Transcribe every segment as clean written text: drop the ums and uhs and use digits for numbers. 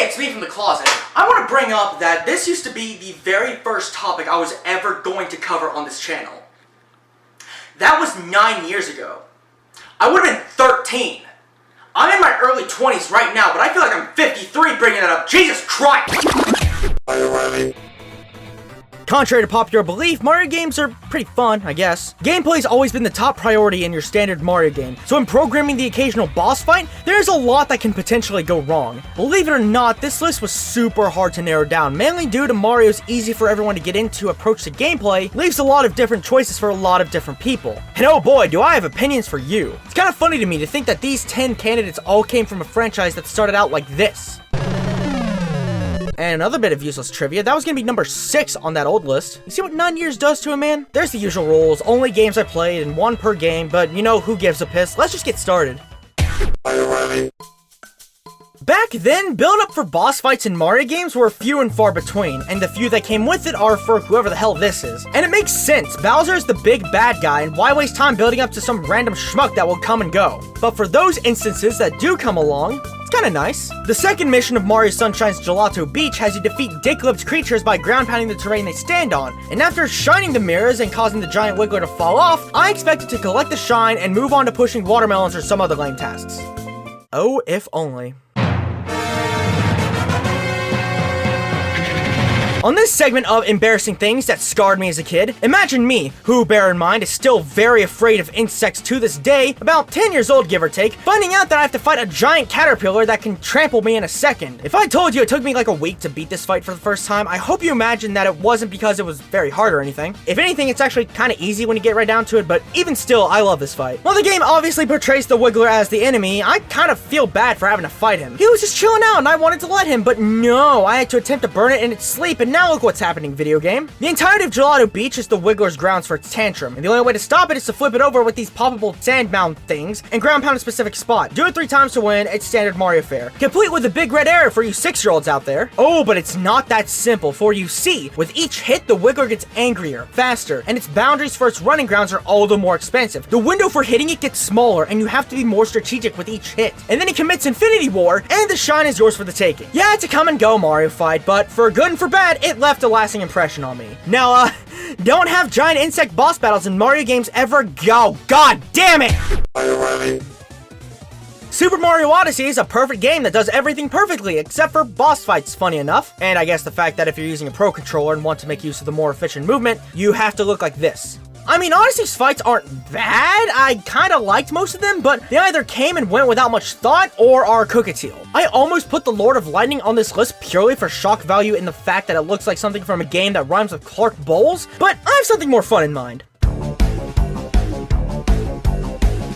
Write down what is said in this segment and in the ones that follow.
Hey, it's me from the closet. I want to bring up that this used to be the very first topic I was ever going to cover on this channel. That was 9 years ago. I would have been 13. I'm in my early 20s right now, but I feel like I'm 53 bringing that up. Jesus Christ! Are you ready? Contrary to popular belief, Mario games are pretty fun, I guess. Gameplay's always been the top priority in your standard Mario game, so in programming the occasional boss fight, there's a lot that can potentially go wrong. Believe it or not, this list was super hard to narrow down, mainly due to Mario's easy for everyone to get into approach to gameplay, leaves a lot of different choices for a lot of different people. And oh boy, do I have opinions for you. It's kind of funny to me to think that these 10 candidates all came from a franchise that started out like this. And another bit of useless trivia, that was gonna be number 6 on that old list. You see what 9 years does to a man? There's the usual rules, only games I played and 1 per game, but you know, who gives a piss? Let's just get started. Are you ready? Back then, build-up for boss fights in Mario games were few and far between, and the few that came with it are for whoever the hell this is. And it makes sense, Bowser is the big bad guy, and why waste time building up to some random schmuck that will come and go? But for those instances that do come along, it's kinda nice. The second mission of Mario Sunshine's Gelato Beach has you defeat dick-lipped creatures by ground-pounding the terrain they stand on, and after shining the mirrors and causing the giant wiggler to fall off, I expected to collect the shine and move on to pushing watermelons or some other lame tasks. Oh, if only. On this segment of embarrassing things that scarred me as a kid, imagine me, who, bear in mind, is still very afraid of insects to this day, about 10 years old give or take, finding out that I have to fight a giant caterpillar that can trample me in a second. If I told you it took me like a week to beat this fight for the first time, I hope you imagine that it wasn't because it was very hard or anything. If anything, it's actually kinda easy when you get right down to it, but even still, I love this fight. While the game obviously portrays the Wiggler as the enemy, I kind of feel bad for having to fight him. He was just chilling out and I wanted to let him, but no, I had to attempt to burn it in its sleep, and now look what's happening, video game. The entirety of Gelato Beach is the Wiggler's grounds for its tantrum, and the only way to stop it is to flip it over with these poppable sand mound things and ground pound a specific spot. Do it 3 times to win, it's standard Mario fare. Complete with a big red arrow for you 6-year-olds out there. Oh, but it's not that simple, for you see, with each hit, the Wiggler gets angrier, faster, and its boundaries for its running grounds are all the more expensive. The window for hitting it gets smaller, and you have to be more strategic with each hit. And then it commits Infinity War, and the shine is yours for the taking. Yeah, it's a come and go Mario fight, but for good and for bad, it left a lasting impression on me. Now, don't have giant insect boss battles in Mario games ever go. God damn it! Are you ready? Super Mario Odyssey is a perfect game that does everything perfectly, except for boss fights, funny enough. And I guess the fact that if you're using a Pro Controller and want to make use of the more efficient movement, you have to look like this. I mean, Odyssey's fights aren't bad, I kinda liked most of them, but they either came and went without much thought, or are cookatiel. I almost put the Lord of Lightning on this list purely for shock value in the fact that it looks like something from a game that rhymes with Clark Bowles, but I have something more fun in mind.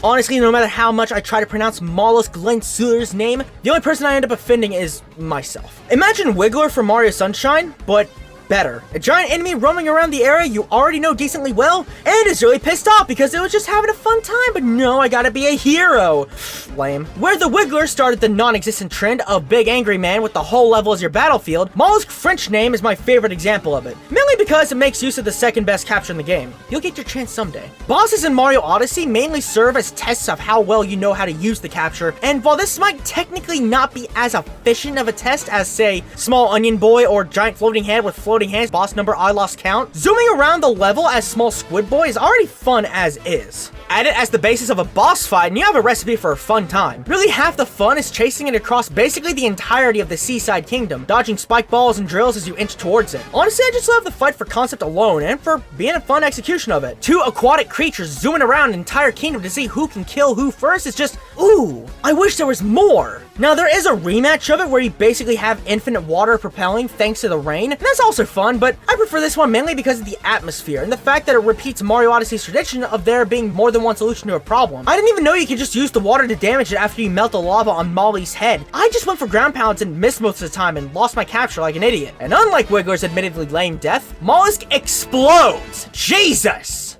Honestly, no matter how much I try to pronounce Mollusk Lensuler's name, the only person I end up offending is myself. Imagine Wiggler from Mario Sunshine, but better. A giant enemy roaming around the area you already know decently well, and is really pissed off because it was just having a fun time, but no, I gotta be a hero. Lame. Where the Wiggler started the non-existent trend of big angry man with the whole level as your battlefield, Mollusk French name is my favorite example of it. Mainly because it makes use of the second best capture in the game. You'll get your chance someday. Bosses in Mario Odyssey mainly serve as tests of how well you know how to use the capture, and while this might technically not be as efficient of a test as, say, Small Onion Boy or Giant Floating Head with floating hands boss number I lost count, zooming around the level as Small Squid Boy is already fun as is. Add it as the basis of a boss fight and you have a recipe for a fun time. Really, half the fun is chasing it across basically the entirety of the Seaside Kingdom, dodging spike balls and drills as you inch towards it. Honestly, I just love the fight for concept alone and for being a fun execution of it. 2 aquatic creatures zooming around an entire kingdom to see who can kill who first is just, ooh, I wish there was more. Now, there is a rematch of it where you basically have infinite water propelling thanks to the rain, and that's also fun, but I prefer this one mainly because of the atmosphere and the fact that it repeats Mario Odyssey's tradition of there being more than one solution to a problem. I didn't even know you could just use the water to damage it after you melt the lava on Molly's head. I just went for ground pounds and missed most of the time and lost my capture like an idiot. And unlike Wiggler's admittedly lame death, Mollusk explodes! Jesus!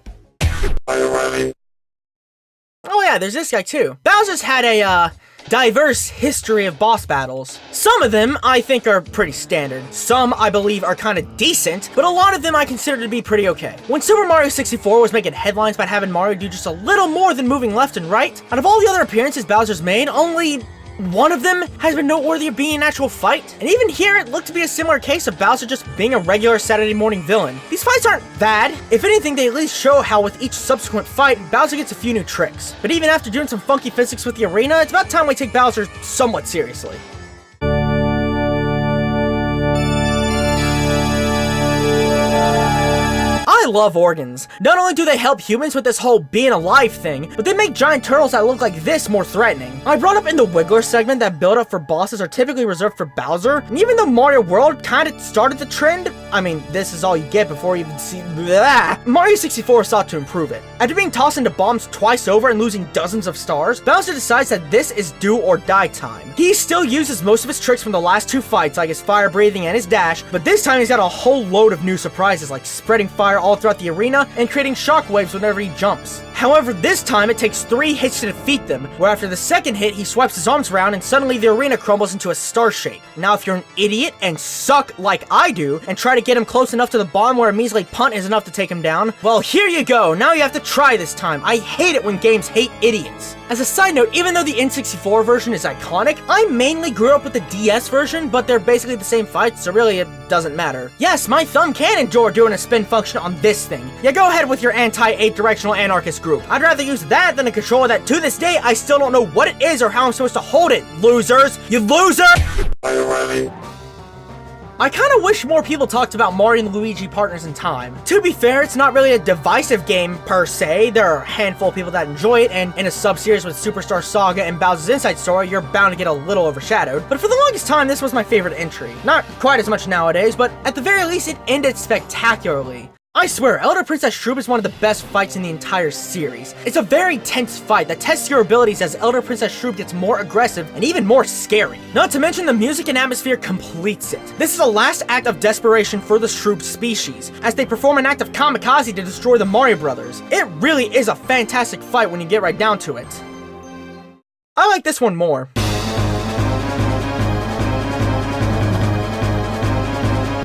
Are you ready? Oh yeah, there's this guy too. Bowser's had a, diverse history of boss battles. Some of them I think are pretty standard. Some I believe are kind of decent, but a lot of them I consider to be pretty okay. When Super Mario 64 was making headlines about having Mario do just a little more than moving left and right, out of all the other appearances Bowser's made, only one of them has been noteworthy of being an actual fight, and even here it looked to be a similar case of Bowser just being a regular Saturday morning villain. These fights aren't bad. If anything, they at least show how with each subsequent fight, Bowser gets a few new tricks. But even after doing some funky physics with the arena, it's about time we take Bowser somewhat seriously. I love organs. Not only do they help humans with this whole being alive thing, but they make giant turtles that look like this more threatening. I brought up in the Wiggler segment that build-up for bosses are typically reserved for Bowser, and even though Mario World kinda started the trend, I mean, this is all you get before you even see blah, Mario 64 sought to improve it. After being tossed into bombs twice over and losing dozens of stars, Bowser decides that this is do or die time. He still uses most of his tricks from the last two fights, like his fire breathing and his dash, but this time he's got a whole load of new surprises, like spreading fire all throughout the arena and creating shockwaves whenever he jumps. However, this time it takes 3 hits to defeat them, where after the second hit he swipes his arms around and suddenly the arena crumbles into a star shape. Now if you're an idiot and suck like I do, and try to get him close enough to the bottom where a measly punt is enough to take him down, well here you go, now you have to try this time. I hate it when games hate idiots. As a side note, even though the N64 version is iconic, I mainly grew up with the DS version, but they're basically the same fights, so really it doesn't matter. Yes, my thumb can endure doing a spin function on this thing. Yeah, go ahead with your anti-8-directional anarchist group. I'd rather use that than a controller that to this day I still don't know what it is or how I'm supposed to hold it, losers! You loser! Are you ready? I kinda wish more people talked about Mario and Luigi partners in time. To be fair, it's not really a divisive game per se. There are a handful of people that enjoy it, and in a sub-series with Superstar Saga and Bowser's Inside Story, you're bound to get a little overshadowed. But for the longest time, this was my favorite entry. Not quite as much nowadays, but at the very least, it ended spectacularly. I swear, Elder Princess Shroob is one of the best fights in the entire series. It's a very tense fight that tests your abilities as Elder Princess Shroob gets more aggressive and even more scary. Not to mention the music and atmosphere completes it. This is the last act of desperation for the Shroob species, as they perform an act of kamikaze to destroy the Mario Brothers. It really is a fantastic fight when you get right down to it. I like this one more.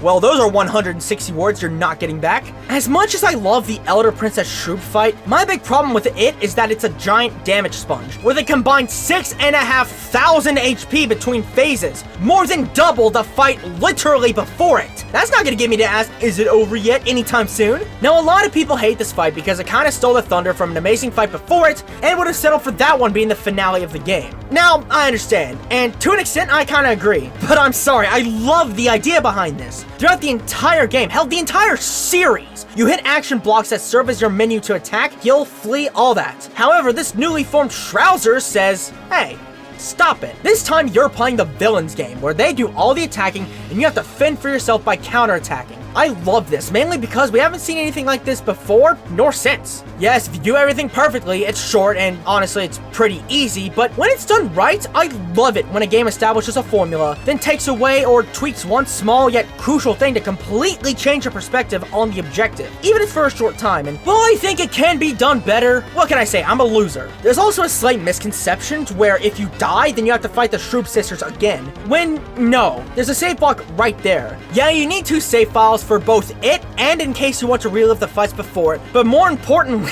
Well, those are 160 words you're not getting back. As much as I love the Elder Princess Shroob fight, my big problem with it is that it's a giant damage sponge, with a combined 6,500 HP between phases, more than double the fight literally before it. That's not gonna get me to ask, is it over yet anytime soon? Now, a lot of people hate this fight because it kinda stole the thunder from an amazing fight before it, and would have settled for that one being the finale of the game. Now, I understand, and to an extent, I kinda agree, but I'm sorry, I love the idea behind this. Throughout the entire game, hell, the entire series, you hit action blocks that serve as your menu to attack, heal, flee, all that. However, this newly formed Shrouzer says, hey, stop it. This time you're playing the villains game, where they do all the attacking and you have to fend for yourself by counterattacking. I love this, mainly because we haven't seen anything like this before, nor since. Yes, if you do everything perfectly, it's short, and honestly, it's pretty easy, but when it's done right, I love it when a game establishes a formula, then takes away or tweaks one small yet crucial thing to completely change your perspective on the objective, even if for a short time, and while I think it can be done better, what can I say, I'm a loser. There's also a slight misconception to where if you die, then you have to fight the Shroob sisters again, when no, there's a save block right there. Yeah, you need 2 save files for both it and in case you want to relive the fights before it, but more importantly,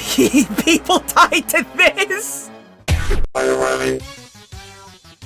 people died to this! Are you ready?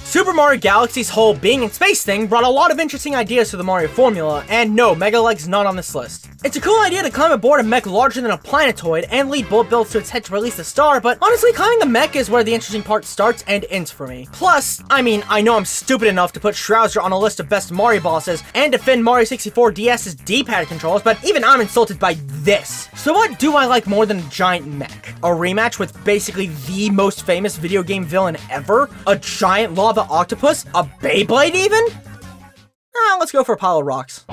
Super Mario Galaxy's whole being in space thing brought a lot of interesting ideas to the Mario formula, and no, Mega Leg's not on this list. It's a cool idea to climb aboard a mech larger than a planetoid and lead bullet bills to its head to release the star, but honestly, climbing the mech is where the interesting part starts and ends for me. Plus, I mean, I know I'm stupid enough to put Shrouzer on a list of best Mario bosses and defend Mario 64 DS's D-pad controls, but even I'm insulted by this. So what do I like more than a giant mech? A rematch with basically the most famous video game villain ever? A giant lava octopus? A Beyblade even? Let's go for a pile of rocks.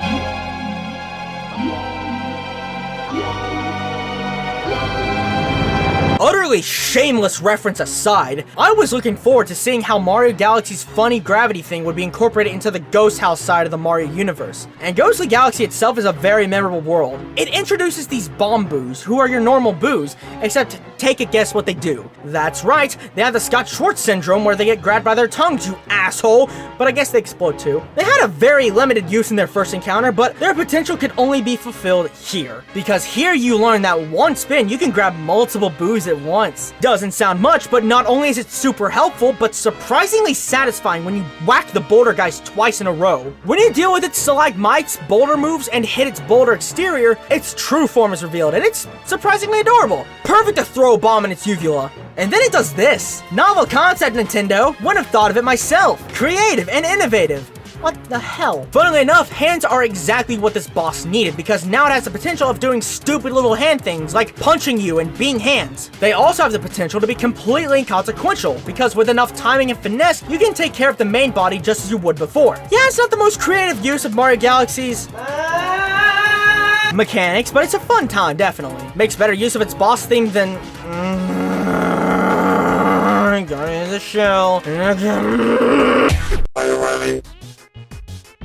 Utterly shameless reference aside, I was looking forward to seeing how Mario Galaxy's funny gravity thing would be incorporated into the Ghost House side of the Mario universe. And Ghostly Galaxy itself is a very memorable world. It introduces these bomb boos, who are your normal boos, except take a guess what they do. That's right, they have the Scott-Schwartz syndrome where they get grabbed by their tongues, you asshole, but I guess they explode too. They had a very limited use in their first encounter, but their potential could only be fulfilled here. Because here you learn that one spin, you can grab multiple boos at once. Doesn't sound much, but not only is it super helpful, but surprisingly satisfying when you whack the boulder guys twice in a row. When you deal with its stalagmites, boulder moves, and hit its boulder exterior, its true form is revealed, and it's surprisingly adorable. Perfect to throw a bomb in its uvula. And then it does this. Novel concept, Nintendo. Wouldn't have thought of it myself. Creative and innovative. What the hell? Funnily enough, hands are exactly what this boss needed, because now it has the potential of doing stupid little hand things like punching you and being hands. They also have the potential to be completely inconsequential, because with enough timing and finesse, you can take care of the main body just as you would before. Yeah, it's not the most creative use of Mario Galaxy's mechanics, but it's a fun time, definitely. Makes better use of its boss theme than Guardian of the Shell. Are you ready?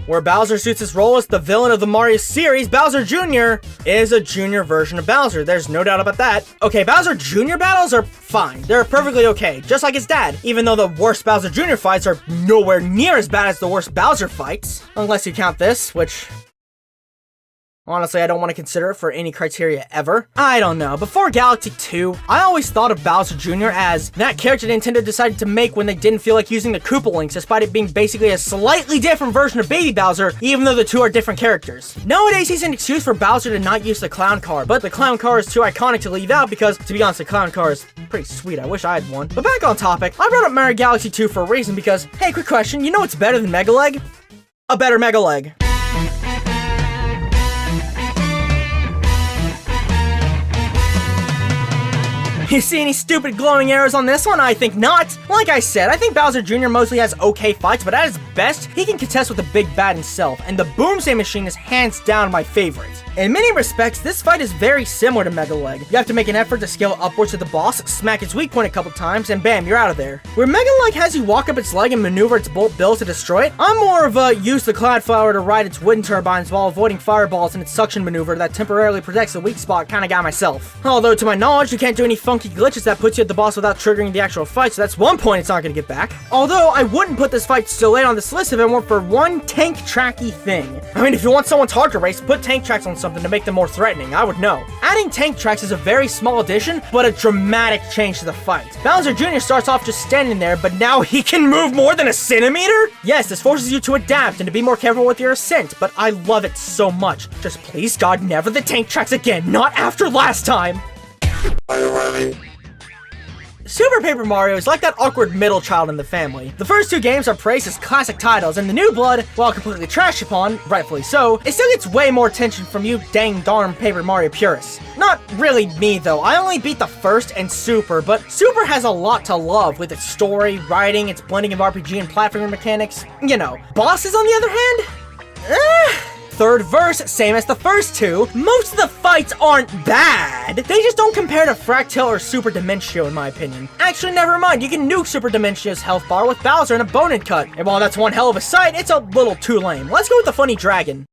Where Bowser suits his role as the villain of the Mario series, Bowser Jr. is a junior version of Bowser. There's no doubt about that. Okay, Bowser Jr. battles are fine. They're perfectly okay, just like his dad, even though the worst Bowser Jr. fights are nowhere near as bad as the worst Bowser fights. Unless you count this, which... honestly, I don't want to consider it for any criteria ever. I don't know. Before Galaxy 2, I always thought of Bowser Jr. as that character Nintendo decided to make when they didn't feel like using the Koopa Links, despite it being basically a slightly different version of Baby Bowser, even though the two are different characters. Nowadays, he's an excuse for Bowser to not use the clown car, but the clown car is too iconic to leave out because, to be honest, the clown car is pretty sweet. I wish I had one. But back on topic, I brought up Mario Galaxy 2 for a reason because, hey, quick question, you know what's better than Mega Leg? A better Mega Leg. You see any stupid glowing arrows on this one? I think not. Like I said, I think Bowser Jr. mostly has okay fights, but at his best, he can contest with the big bad himself, and the Boomsday Machine is hands down my favorite. In many respects, this fight is very similar to Mega Leg. You have to make an effort to scale upwards to the boss, smack its weak point a couple times, and bam, you're out of there. Where Mega Leg has you walk up its leg and maneuver its bolt bill to destroy it, I'm more of a use the Cloud Flower to ride its wind turbines while avoiding fireballs and its suction maneuver that temporarily protects the weak spot kinda guy myself. Although, to my knowledge, you can't do any funky glitches that puts you at the boss without triggering the actual fight, so that's one point it's not gonna get back. Although, I wouldn't put this fight so late on this list if it weren't for one tank tracky thing. I mean, if you want someone's hard to race, put tank tracks on something to make them more threatening, I would know. Adding tank tracks is a very small addition, but a dramatic change to the fight. Bowser Jr. starts off just standing there, but now he can move more than a centimeter? Yes, this forces you to adapt and to be more careful with your ascent, but I love it so much. Just please God, never the tank tracks again, not after last time! Are you ready? Super Paper Mario is like that awkward middle child in the family. The first two games are praised as classic titles, and the New Blood, while completely trashed upon, rightfully so, it still gets way more attention from you dang darn Paper Mario purists. Not really me though, I only beat the first and Super, but Super has a lot to love with its story, writing, its blending of RPG and platforming mechanics, you know. Bosses on the other hand? Third verse, same as the first two, most of the fights aren't bad. They just don't compare to Fractal or Super Dimentio in my opinion. Actually, never mind, you can nuke Super Dimentio's health bar with Bowser and a bone cut. And while that's one hell of a sight, it's a little too lame. Let's go with the funny dragon.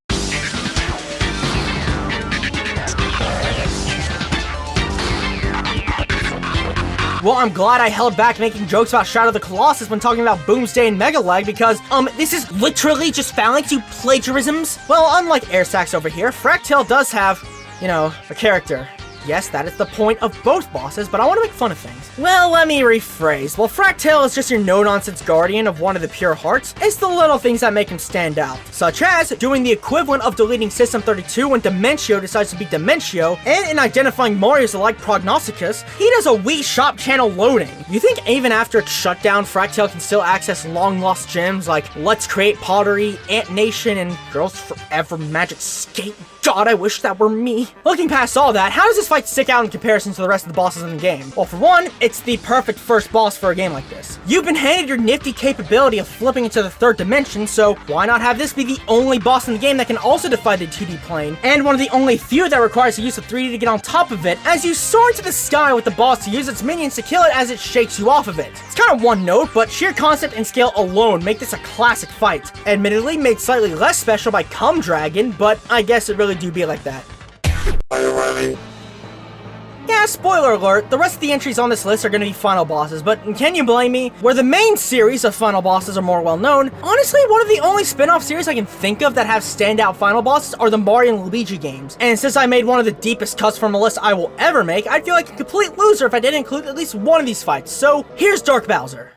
Well, I'm glad I held back making jokes about Shadow of the Colossus when talking about Boomsday and Mega Leg because, this is literally just phalanx, you plagiarisms. Well, unlike Air Sax over here, Fractal does have, you know, a character. Yes, that is the point of both bosses, but I want to make fun of things. Well, let me rephrase. While Fractal is just your no-nonsense guardian of one of the pure hearts, it's the little things that make him stand out. Such as doing the equivalent of deleting System 32 when Dimentio decides to be Dimentio, and in identifying Mario's like Prognosticus, he does a Wii Shop channel loading. You think even after its shutdown, Fractal can still access long-lost gems like Let's Create Pottery, Ant Nation, and Girls Forever Magic Skate? God, I wish that were me. Looking past all that, how does this fight stick out in comparison to the rest of the bosses in the game? Well, for one, it's the perfect first boss for a game like this. You've been handed your nifty capability of flipping into the third dimension, so why not have this be the only boss in the game that can also defy the 2D plane, and one of the only few that requires the use of 3D to get on top of it, as you soar into the sky with the boss to use its minions to kill it as it shakes you off of it. It's kind of one note, but sheer concept and scale alone make this a classic fight. Admittedly, made slightly less special by Cum Dragon, but I guess it really do be like that. Are you ready? Yeah, yeah, spoiler alert, the rest of the entries on this list are gonna be final bosses, but can you blame me? Where the main series of final bosses are more well known, honestly, one of the only spin-off series I can think of that have standout final bosses are the Mario and Luigi games. And since I made one of the deepest cuts from a list I will ever make, I'd feel like a complete loser if I didn't include at least one of these fights. So here's Dark Bowser.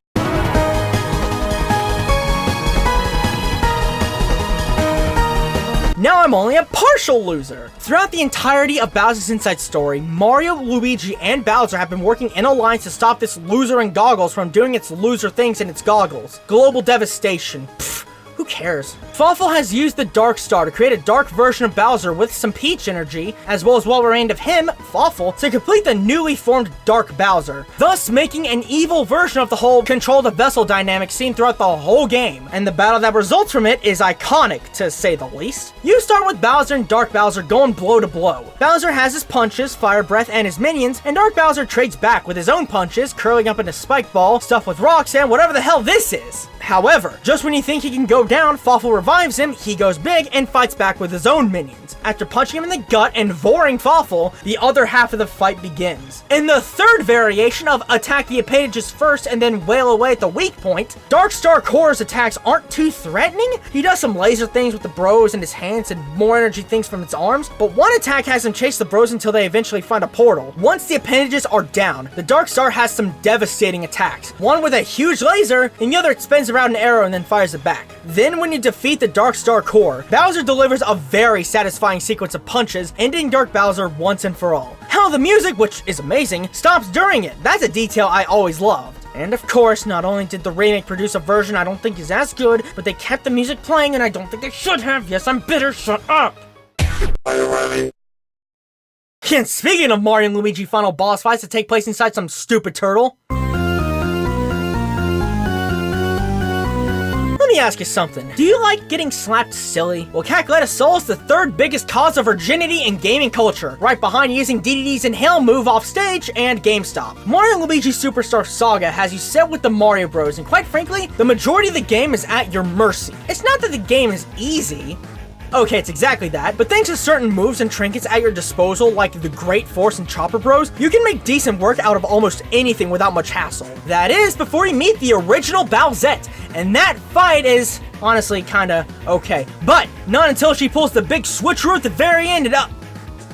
Now I'm only a partial loser. Throughout the entirety of Bowser's Inside Story, Mario, Luigi, and Bowser have been working in alliance to stop this loser in goggles from doing its loser things in its goggles. Global devastation. Pfft. Who cares? Fawful has used the Dark Star to create a dark version of Bowser with some Peach energy, as well as what remained of him, Fawful, to complete the newly formed Dark Bowser, thus making an evil version of the whole control the vessel dynamic seen throughout the whole game, and the battle that results from it is iconic, to say the least. You start with Bowser and Dark Bowser going blow to blow. Bowser has his punches, Fire Breath, and his minions, and Dark Bowser trades back with his own punches, curling up into Spike Ball, stuffed with rocks, and whatever the hell this is. However, just when you think he can go down, Fawful revives him, he goes big, and fights back with his own minions. After punching him in the gut and voring Fawful, the other half of the fight begins. In the third variation of attack the appendages first and then wail away at the weak point, Darkstar Core's attacks aren't too threatening. He does some laser things with the bros in his hands and more energy things from its arms, but one attack has him chase the bros until they eventually find a portal. Once the appendages are down, the Darkstar has some devastating attacks. One with a huge laser, and the other it spins around an arrow and then fires it back. Then when you defeat the Darkstar Core, Bowser delivers a very satisfying sequence of punches, ending Dark Bowser once and for all. Hell, the music, which is amazing, stops during it. That's a detail I always loved. And of course, not only did the remake produce a version I don't think is as good, but they kept the music playing and I don't think they should have. Yes, I'm bitter, shut up! Are you ready? And speaking of Mario and Luigi final boss fights that take place inside some stupid turtle, let me ask you something. Do you like getting slapped silly? Well, Calculated Soul is the third biggest cause of virginity in gaming culture, right behind using DDD's Inhale move off stage and GameStop. Mario & Luigi Superstar Saga has you set with the Mario Bros, and quite frankly, the majority of the game is at your mercy. It's not that the game is easy. Okay, it's exactly that, but thanks to certain moves and trinkets at your disposal, like the Great Force and Chopper Bros, you can make decent work out of almost anything without much hassle. That is, before you meet the original Bowsette, and that fight is, honestly, kinda okay. But, not until she pulls the big switcheroo at the very end and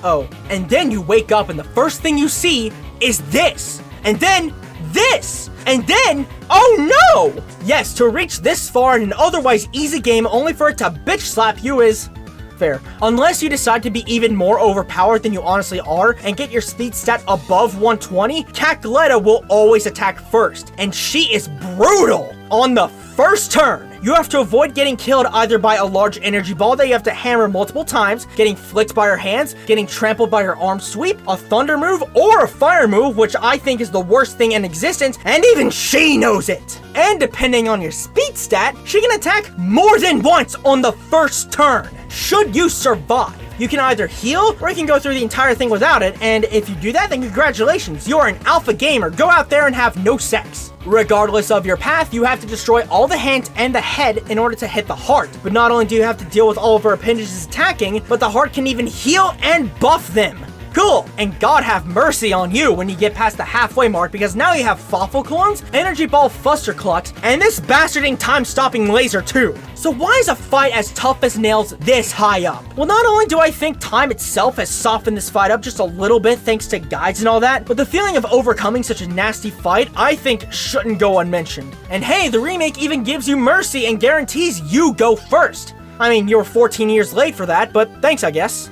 oh, and then you wake up and the first thing you see is this, and then this, and then, oh no! Yes, to reach this far in an otherwise easy game only for it to bitch slap you is fair. Unless you decide to be even more overpowered than you honestly are and get your speed stat above 120, Cackletta will always attack first, and she is brutal on the first turn. You have to avoid getting killed either by a large energy ball that you have to hammer multiple times, getting flicked by her hands, getting trampled by her arm sweep, a thunder move, or a fire move, which I think is the worst thing in existence, and even she knows it. And depending on your speed stat, she can attack more than once on the first turn, should you survive. You can either heal, or you can go through the entire thing without it, and if you do that, then congratulations, you're an alpha gamer. Go out there and have no sex. Regardless of your path, you have to destroy all the hands and the head in order to hit the heart. But not only do you have to deal with all of her appendages attacking, but the heart can even heal and buff them. Cool, and God have mercy on you when you get past the halfway mark, because now you have Fawful Clones, Energy Ball Fusterclux, and this bastarding time-stopping laser too. So why is a fight as tough as nails this high up? Well, not only do I think time itself has softened this fight up just a little bit thanks to guides and all that, but the feeling of overcoming such a nasty fight I think shouldn't go unmentioned. And hey, the remake even gives you mercy and guarantees you go first. I mean, you were 14 years late for that, but thanks I guess.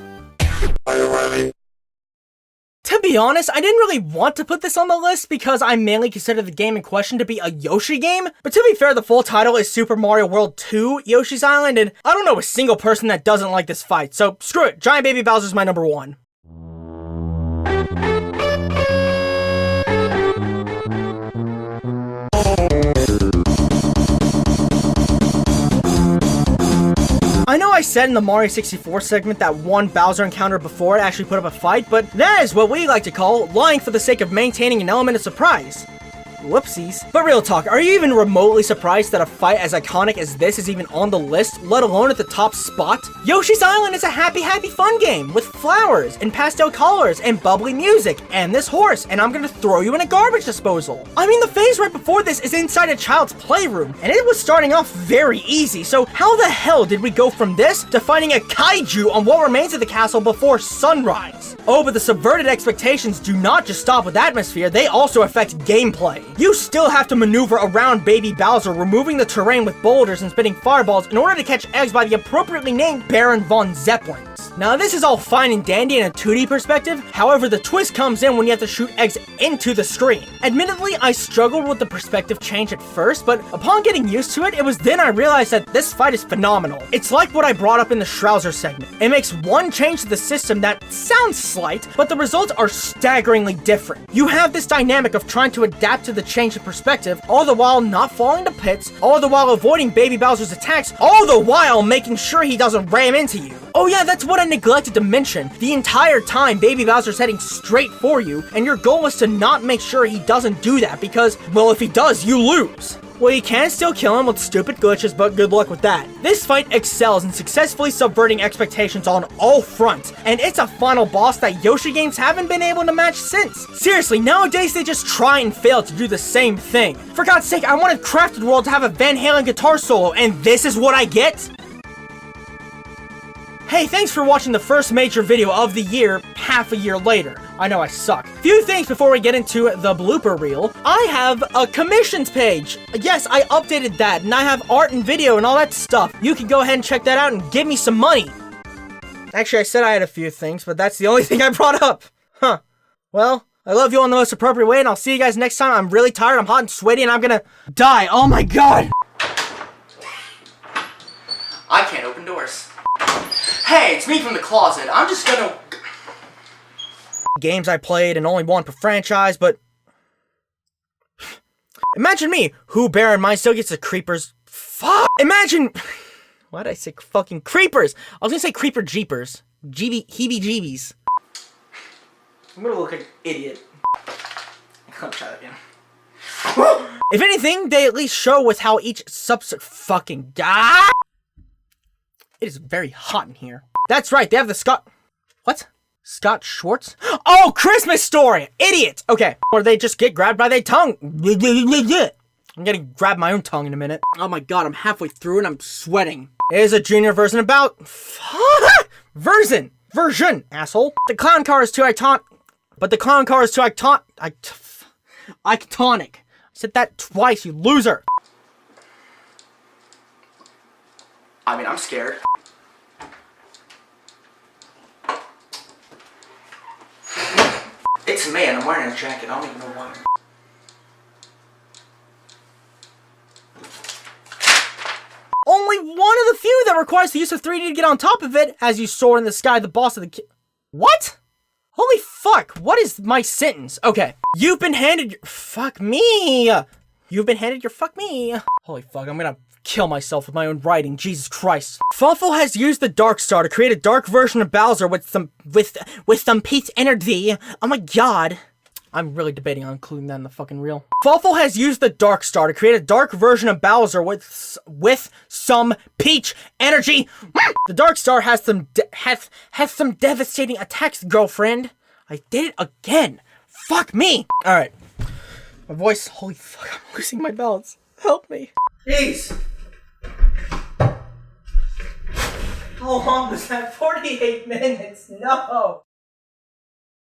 Are you ready? To be honest, I didn't really want to put this on the list because I mainly consider the game in question to be a Yoshi game, but to be fair, the full title is Super Mario World 2 Yoshi's Island, and I don't know a single person that doesn't like this fight, so screw it, Giant Baby Bowser's my number one. I know I said in the Mario 64 segment that one Bowser encounter before it actually put up a fight, but that is what we like to call lying for the sake of maintaining an element of surprise. Whoopsies. But real talk, are you even remotely surprised that a fight as iconic as this is even on the list, let alone at the top spot? Yoshi's Island is a happy fun game with flowers and pastel colors and bubbly music and this horse, and I'm gonna throw you in a garbage disposal. I mean, the phase right before this is inside a child's playroom, and it was starting off very easy, so how the hell did we go from this to finding a kaiju on what remains of the castle before sunrise? Oh, but the subverted expectations do not just stop with atmosphere, they also affect gameplay. You still have to maneuver around Baby Bowser, removing the terrain with boulders and spitting fireballs in order to catch eggs by the appropriately named Baron von Zeppelins. Now this is all fine and dandy in a 2D perspective, however the twist comes in when you have to shoot eggs into the screen. Admittedly, I struggled with the perspective change at first, but upon getting used to it, it was then I realized that this fight is phenomenal. It's like what I brought up in the Shrouzer segment. It makes one change to the system that sounds slight, but the results are staggeringly different. You have this dynamic of trying to adapt to the change in perspective, all the while not falling to pits, all the while avoiding Baby Bowser's attacks, all the while making sure he doesn't ram into you. Oh yeah, that's what I neglected to mention. The entire time, Baby Bowser's heading straight for you, and your goal is to not make sure he doesn't do that because, well, if he does, you lose. Well, you can still kill him with stupid glitches, but good luck with that. This fight excels in successfully subverting expectations on all fronts, and it's a final boss that Yoshi games haven't been able to match since. Seriously, nowadays they just try and fail to do the same thing. For God's sake, I wanted Crafted World to have a Van Halen guitar solo, and this is what I get? Hey, thanks for watching the first major video of the year, half a year later. I know I suck. Few things before we get into the blooper reel. I have a commissions page. Yes, I updated that, and I have art and video and all that stuff. You can go ahead and check that out and give me some money. Actually, I said I had a few things, but that's the only thing I brought up. Huh. Well, I love you all in the most appropriate way, and I'll see you guys next time. I'm really tired, I'm hot and sweaty, and I'm gonna die. Oh my god! I can't open doors. Hey, it's me from the closet. I'm just gonna... Games I played and only one per franchise, but... Imagine me, who bear in mind still gets the creepers. Fuck! Imagine... Why'd I say fucking creepers? I was gonna say creeper jeepers. Heebie-jeebies. I'm gonna look like an idiot. I'll try that again. If anything, they at least show with how each fucking guy... It is very hot in here. That's right, they have the What? Scott Schwartz? Oh, Christmas Story! Idiot! Okay. Or they just get grabbed by their tongue. I'm gonna grab my own tongue in a minute. Oh my god, I'm halfway through and I'm sweating. There's a junior version about... Version, asshole. The clown car is too iconic. But the clown car is too iconic. I said that twice, you loser. I mean, I'm scared. It's May and I'm wearing a jacket. I don't even know why. Only one of the few that requires the use of 3D to get on top of it. As you soar in the sky, the boss of the What? Holy fuck, what is my sentence? Okay. You've been handed your... Fuck me. You've been handed your fuck me. Holy fuck, I'm gonna kill myself with my own writing, Jesus Christ. Fawful has used the Dark Star to create a dark version of Bowser with some peach energy. Oh my god. I'm really debating on including that in the fucking reel. Fawful has used the Dark Star to create a dark version of Bowser with some peach energy. The Dark Star has some devastating attacks, girlfriend. I did it again. Fuck me. All right. My voice, holy fuck, I'm losing my balance. Help me. Jeez. How long was that? 48 minutes. No.